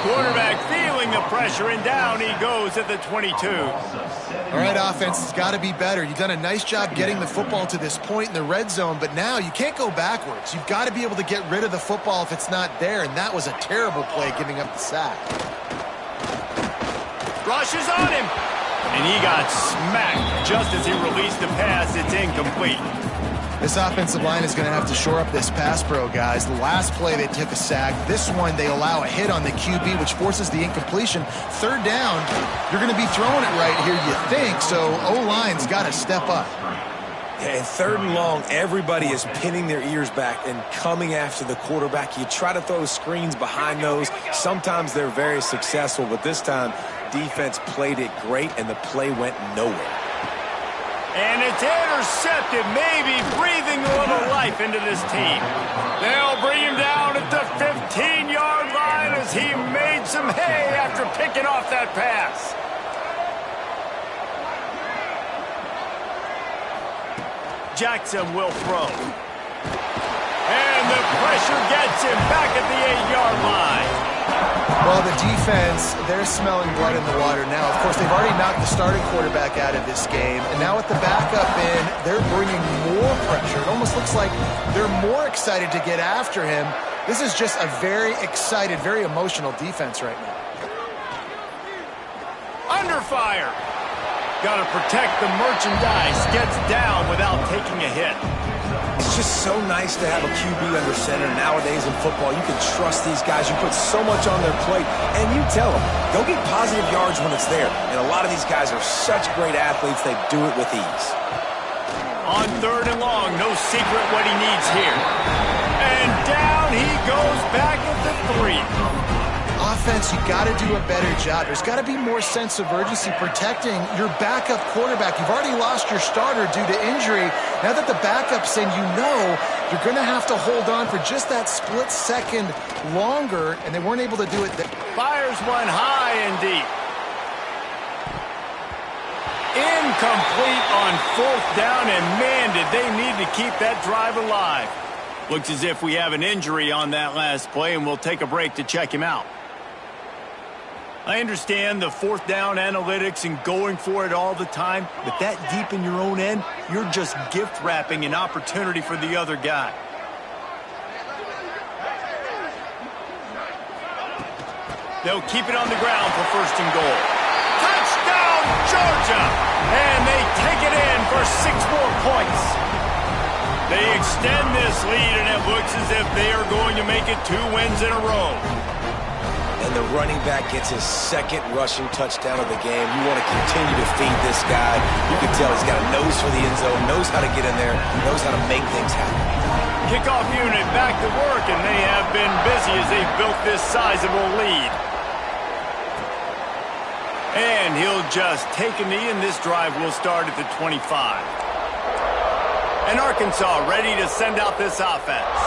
Quarterback feeling the pressure, and down he goes at the 22. All right, offense has got to be better. You've done a nice job getting the football to this point in the red zone, but now you can't go backwards. You've got to be able to get rid of the football if it's not there, and that was a terrible play giving up the sack. Rushes on him, and he got smacked just as he released the pass. It's incomplete. This offensive line is going to have to shore up this pass pro, guys. The last play they took a sack. This one they allow a hit on the QB, which forces the incompletion. 3rd down, you're going to be throwing it right here, you think, so O-line's got to step up. Yeah, and 3rd and long, everybody is pinning their ears back and coming after the quarterback. You try to throw screens behind those. Sometimes they're very successful, but this time, defense played it great, and the play went nowhere. And it's intercepted, maybe breathing a little life into this team. They'll bring him down at the 15-yard line as he made some hay after picking off that pass. Jackson will throw. And the pressure gets him back at the 8-yard line. Well, the defense, they're smelling blood in the water now. Of course, they've already knocked the starting quarterback out of this game, and now with the backup in, they're bringing more pressure. It almost looks like they're more excited to get after him. This is just a very excited, very emotional defense right now. Under fire. Got to protect the merchandise. Gets down without taking a hit. It's just so nice to have a QB under center. Nowadays in football, you can trust these guys. You put so much on their plate, and you tell them, go get positive yards when it's there. And a lot of these guys are such great athletes, they do it with ease. On 3rd and long, no secret what he needs here. And down he goes back at the 3. Offense, you got to do a better job. There's got to be more sense of urgency protecting your backup quarterback. You've already lost your starter due to injury. Now that the backup's in, you know you're going to have to hold on for just that split second longer, and they weren't able to do it. Fires one high and deep. Incomplete on 4th down, and man, did they need to keep that drive alive. Looks as if we have an injury on that last play, and we'll take a break to check him out. I understand the 4th down analytics and going for it all the time, but that deep in your own end, you're just gift wrapping an opportunity for the other guy. They'll keep it on the ground for 1st and goal. Touchdown, Georgia! And they take it in for 6 more points. They extend this lead, and it looks as if they are going to make it 2 wins in a row. And the running back gets his 2nd rushing touchdown of the game. You want to continue to feed this guy. You can tell he's got a nose for the end zone, knows how to get in there, knows how to make things happen. Kickoff unit back to work, and they have been busy as they've built this sizable lead. And he'll just take a knee, and this drive will start at the 25. And Arkansas ready to send out this offense.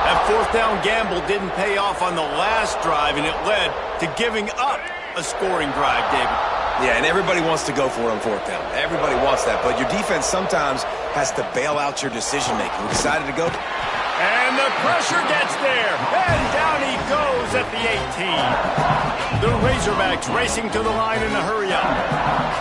That 4th down gamble didn't pay off on the last drive, and it led to giving up a scoring drive, David. Yeah, and everybody wants to go for it on 4th down. Everybody wants that, but your defense sometimes has to bail out your decision-making. We decided to go. And the pressure gets there, and down he goes at the 18. The Razorbacks racing to the line in a hurry-up.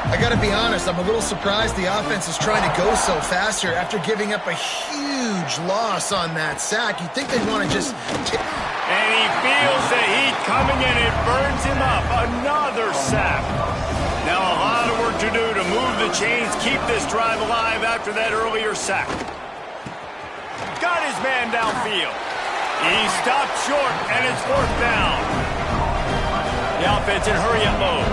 I got to be honest, I'm a little surprised the offense is trying to go so fast here after giving up a huge loss on that sack. You'd think they'd want to just... And he feels the heat coming, and it burns him up. Another sack. Now a lot of work to do to move the chains, keep this drive alive after that earlier sack. Got his man downfield. He stopped short, and it's 4th down. The offense in hurry-up mode.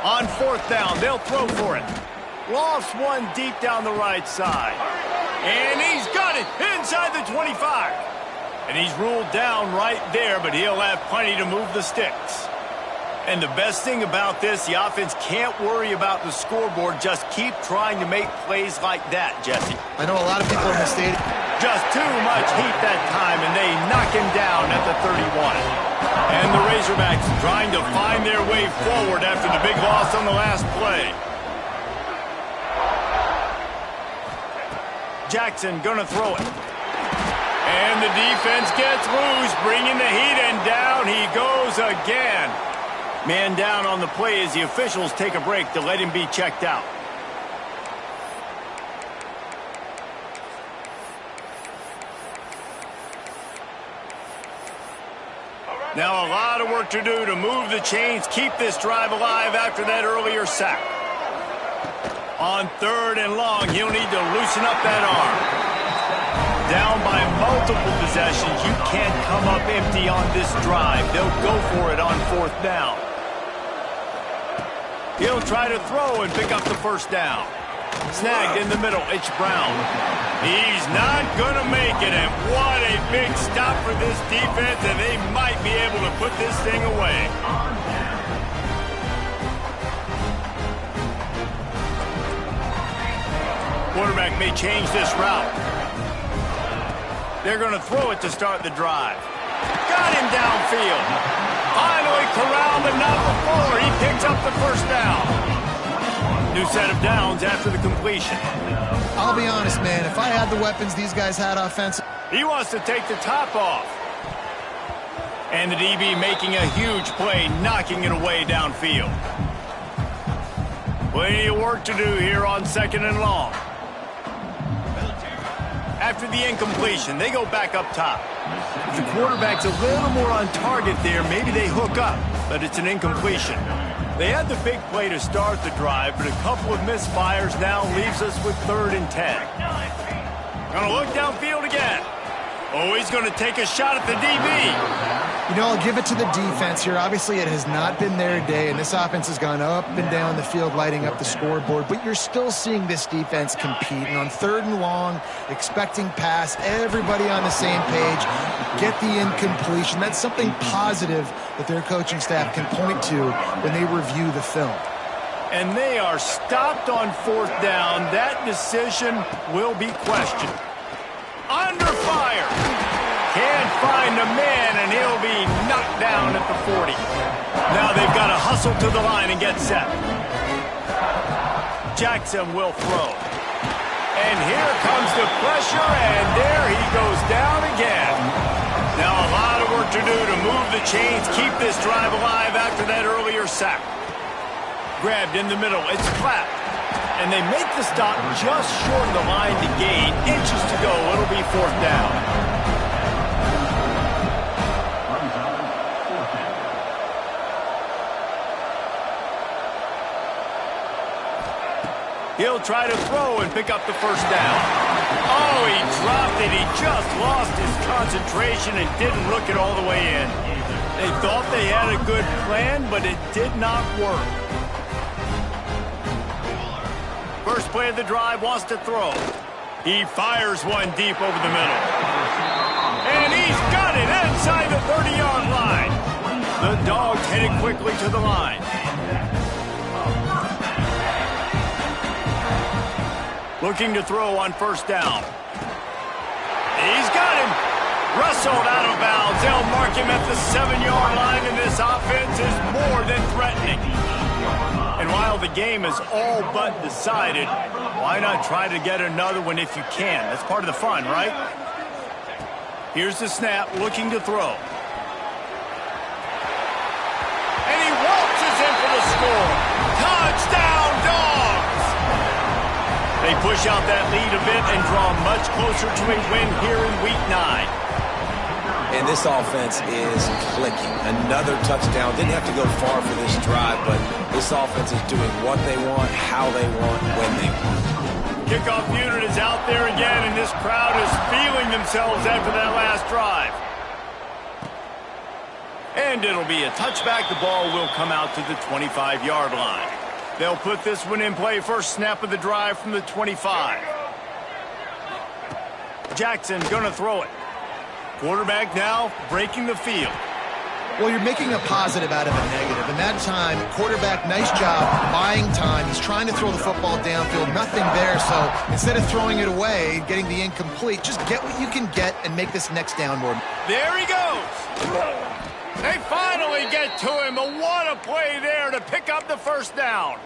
On 4th down, they'll throw for it. Lost one deep down the right side. And he's got it inside the 25. And he's ruled down right there, but he'll have plenty to move the sticks. And the best thing about this, the offense can't worry about the scoreboard. Just keep trying to make plays like that, Jesse. I know a lot of people in the stadium. Just too much heat that time, and they knock him down at the 31. And the Razorbacks trying to find their way forward after the big loss on the last play. Jackson gonna throw it. And the defense gets loose, bringing the heat, and down he goes again. Man down on the play as the officials take a break to let him be checked out. Now a lot of work to do to move the chains, keep this drive alive after that earlier sack. On 3rd and long, he'll need to loosen up that arm. Down by multiple possessions, you can't come up empty on this drive. They'll go for it on 4th down. He'll try to throw and pick up the first down. Snagged in the middle, it's Brown. He's not going to make it, and what a big stop for this defense, and they might be able to put this thing away. Quarterback may change this route. They're going to throw it to start the drive. Got him downfield. Finally corralled, but not before. He picks up the first down. New set of downs after the completion. I'll be honest, man. If I had the weapons these guys had offensive. He wants to take the top off. And the DB making a huge play, knocking it away downfield. Plenty of work to do here on 2nd and long. After the incompletion, they go back up top. If the quarterback's a little more on target there, maybe they hook up, but it's an incompletion. They had the big play to start the drive, but a couple of misfires now leaves us with 3rd and 10. Gonna look downfield again. Oh, he's gonna take a shot at the DB. You know, I'll give it to the defense here. Obviously, it has not been their day, and this offense has gone up and down the field, lighting up the scoreboard, but you're still seeing this defense compete. And on 3rd and long, expecting pass, everybody on the same page, get the incompletion. That's something positive that their coaching staff can point to when they review the film. And they are stopped on 4th down. That decision will be questioned. Under fire. Can't find a man, and he'll be knocked down at the 40. Now they've got to hustle to the line and get set. Jackson will throw. And here comes the pressure, and there he goes down again. Now a lot of work to do to move the chains, keep this drive alive after that earlier sack. Grabbed in the middle, it's flat. And they make the stop just short of the line to gain. Inches to go, it'll be 4th down. He'll try to throw and pick up the first down. Oh, he dropped it. He just lost his concentration and didn't look it all the way in. They thought they had a good plan, but it did not work. First play of the drive, wants to throw. He fires one deep over the middle. And he's got it inside the 30-yard line. The Dogs headed quickly to the line. Looking to throw on 1st down. He's got him. Wrestled out of bounds. They'll mark him at the 7-yard line, and this offense is more than threatening. And while the game is all but decided, why not try to get another one if you can? That's part of the fun, right? Here's the snap, looking to throw. And he waltzes in for the score. Touchdown, Dogs! They push out that lead a bit and draw much closer to a win here in Week 9. And this offense is clicking. Another touchdown. Didn't have to go far for this drive, but this offense is doing what they want, how they want, when they want. Kickoff unit is out there again, and this crowd is feeling themselves after that last drive. And it'll be a touchback. The ball will come out to the 25-yard line. They'll put this one in play. First snap of the drive from the 25. Jackson going to throw it. Quarterback now breaking the field. Well, you're making a positive out of a negative. And that time, quarterback, nice job buying time. He's trying to throw the football downfield, nothing there. So instead of throwing it away, getting the incomplete, just get what you can get and make this next down more. There he goes. They finally get to him, but what a play there to pick up the first down.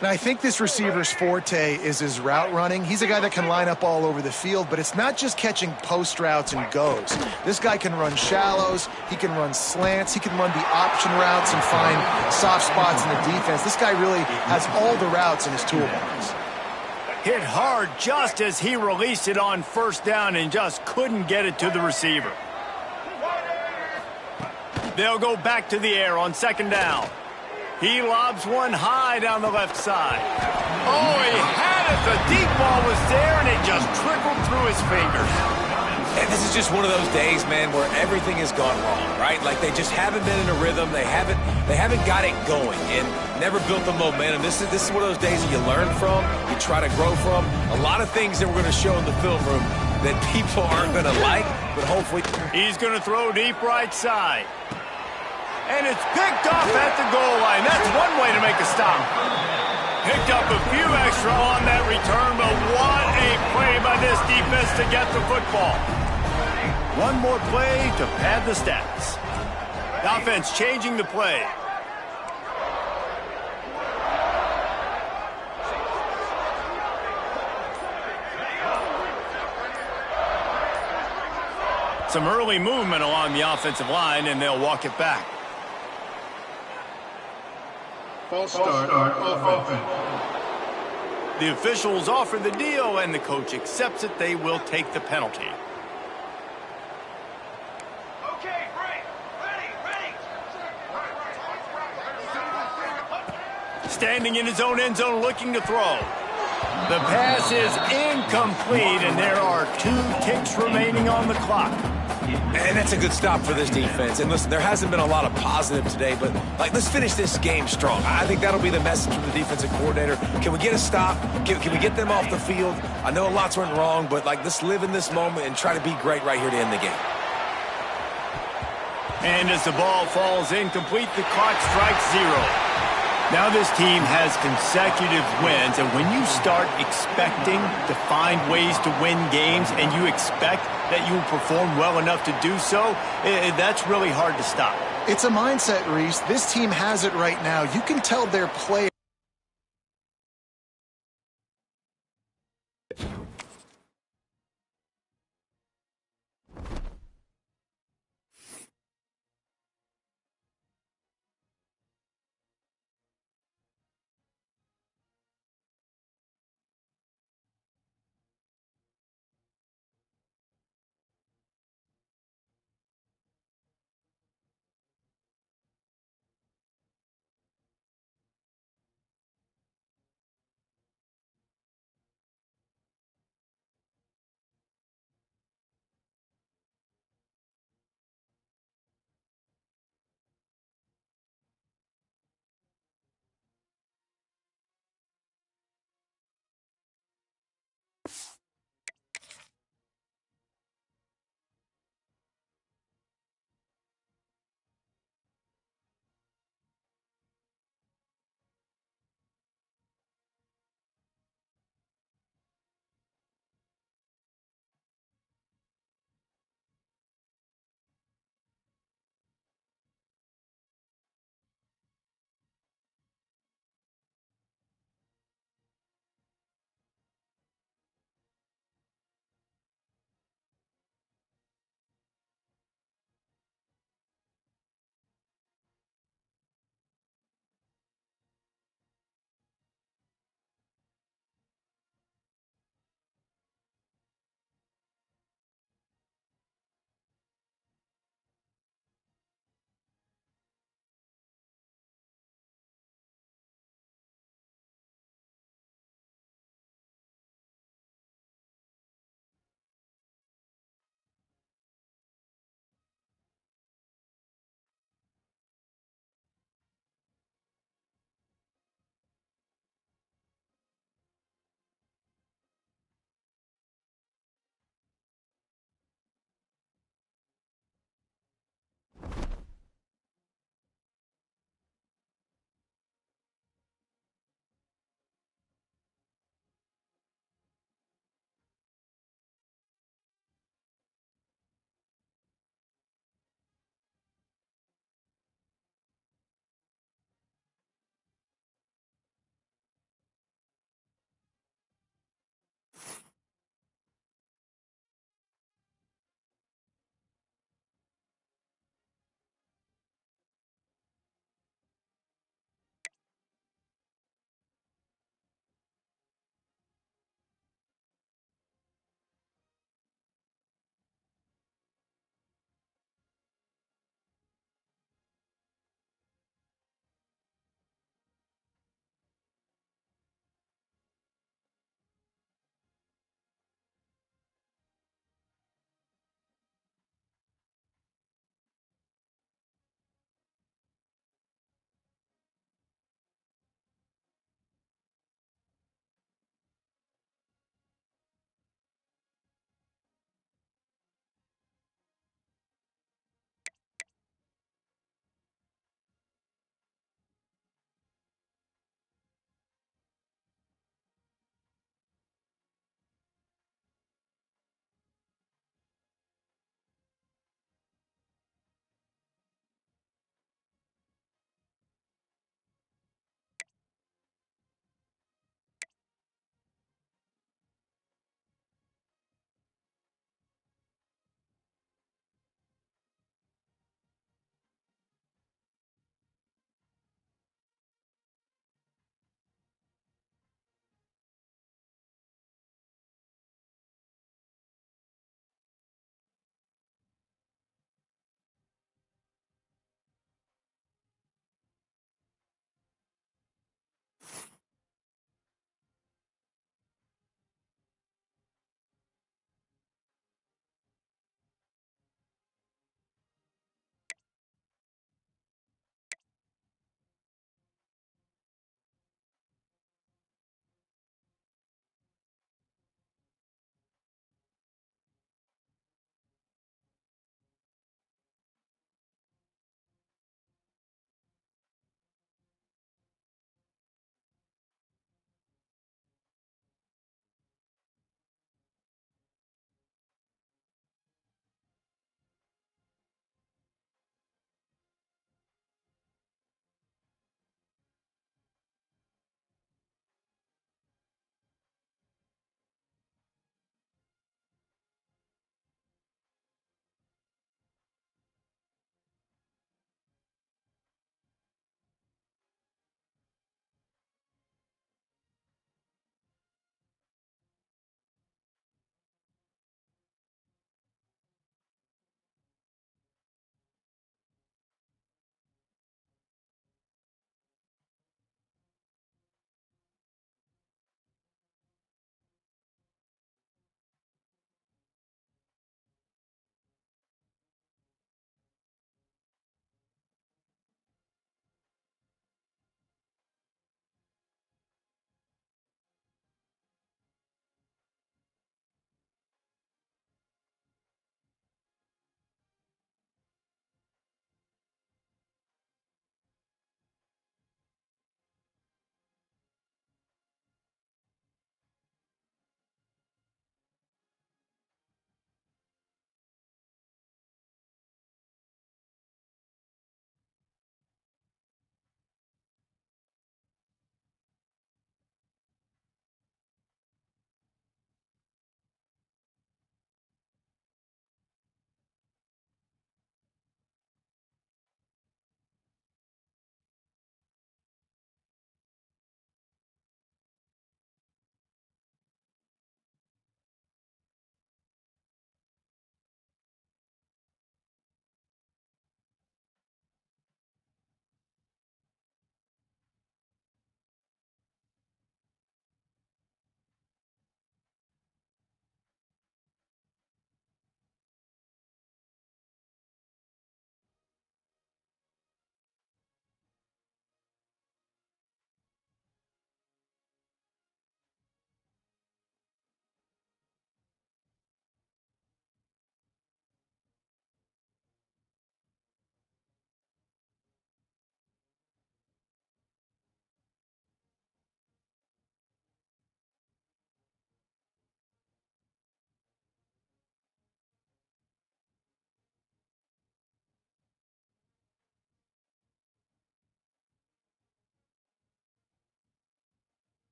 And I think this receiver's forte is his route running. He's a guy that can line up all over the field, but it's not just catching post routes and goes. This guy can run shallows, he can run slants, he can run the option routes and find soft spots in the defense. This guy really has all the routes in his toolbox. Hit hard just as he released it on first down and just couldn't get it to the receiver. They'll go back to the air on second down. He lobs one high down the left side. Oh, he had it. The deep ball was there, and it just trickled through his fingers. And this is just one of those days, man, where everything has gone wrong, right? Like they just haven't been in a rhythm. They haven't got it going and never built the momentum. This is one of those days that you learn from, you try to grow from. A lot of things that we're going to show in the film room that people aren't going to like, but hopefully. He's going to throw deep right side. And it's picked off at the goal line. That's one way to make a stop. Picked up a few extra on that return, but what a play by this defense to get the football. One more play to pad the stats. The offense changing the play. Some early movement along the offensive line, and they'll walk it back. False start offense. The officials offer the deal, and the coach accepts it. They will take the penalty. Okay, break. Ready. Standing in his own end zone looking to throw. The pass is incomplete, and there are 2 ticks remaining on the clock. And that's a good stop for this defense. And listen, there hasn't been a lot of positive today, but let's finish this game strong. I think that'll be the message from the defensive coordinator. Can we get a stop? Can we get them off the field? I know lots went wrong, but let's live in this moment and try to be great right here to end the game. And as the ball falls incomplete, the clock strikes 0. Now this team has consecutive wins, and when you start expecting to find ways to win games and you expect that you will perform well enough to do so, that's really hard to stop. It's a mindset, Reese. This team has it right now. You can tell their players